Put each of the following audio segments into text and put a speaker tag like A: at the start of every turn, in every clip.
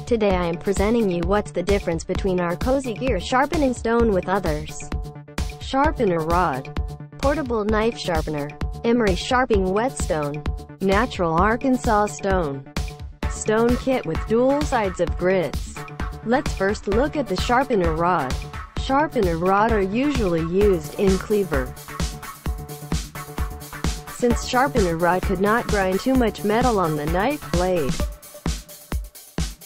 A: Today I am presenting you what's the difference between our Cozy Gear sharpening stone with others. Sharpener rod, portable knife sharpener, emery sharpening whetstone, natural Arkansas stone, stone kit with dual sides of grits. Let's first look at the sharpener rod. Sharpener rod are usually used in cleaver. Since sharpener rod could not grind too much metal on the knife blade,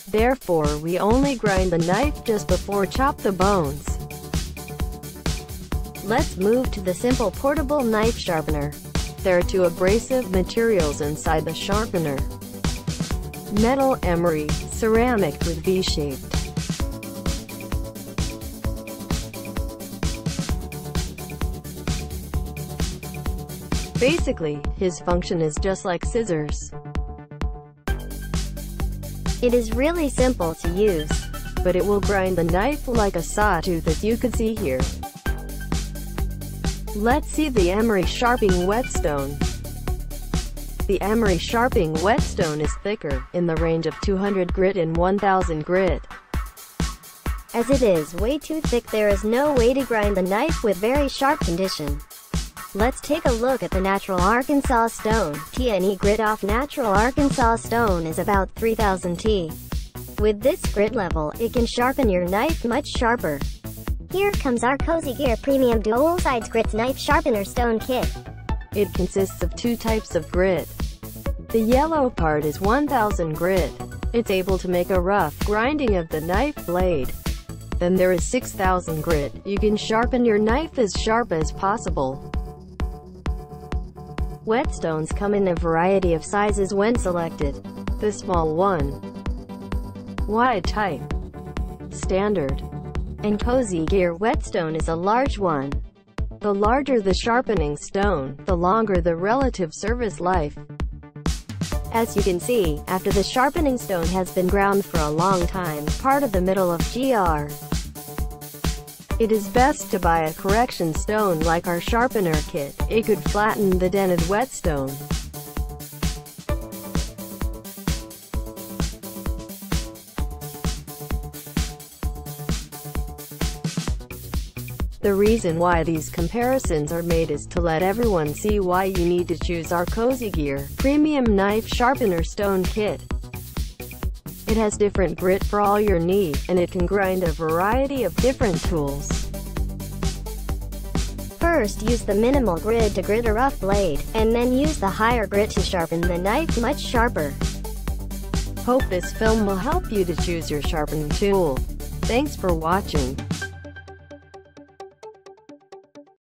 A: therefore we only grind the knife just before chop the bones. Let's move to the simple portable knife sharpener. There are two abrasive materials inside the sharpener: metal emery, ceramic with V-shaped. Basically, his function is just like scissors. It is really simple to use, but it will grind the knife like a sawtooth, as you could see here. Let's see the emery sharpening whetstone. The emery sharpening whetstone is thicker, in the range of 200 grit and 1000 grit. As it is way too thick, there is no way to grind the knife with very sharp condition. Let's take a look at the natural Arkansas stone. T&E grit off natural Arkansas stone is about 3000 T. With this grit level, it can sharpen your knife much sharper.
B: Here comes our Cozy Gear Premium Dual Sides Grits Knife Sharpener Stone Kit.
A: It consists of two types of grit. The yellow part is 1000 grit. It's able to make a rough grinding of the knife blade. Then there is 6000 grit. You can sharpen your knife as sharp as possible. Whetstones come in a variety of sizes when selected. The small one, wide type, standard, and Cozy Gear whetstone is a large one. The larger the sharpening stone, the longer the relative service life. As you can see, after the sharpening stone has been ground for a long time, part of the middle of GR, it is best to buy a correction stone like our sharpener kit. It could flatten the dented whetstone. The reason why these comparisons are made is to let everyone see why you need to choose our Cozy Gear Premium Knife Sharpener Stone Kit. It has different grit for all your needs, and it can grind a variety of different tools.
B: First, use the minimal grit to grit a rough blade, and then use the higher grit to sharpen the knife much sharper.
A: Hope this film will help you to choose your sharpening tool. Thanks for watching.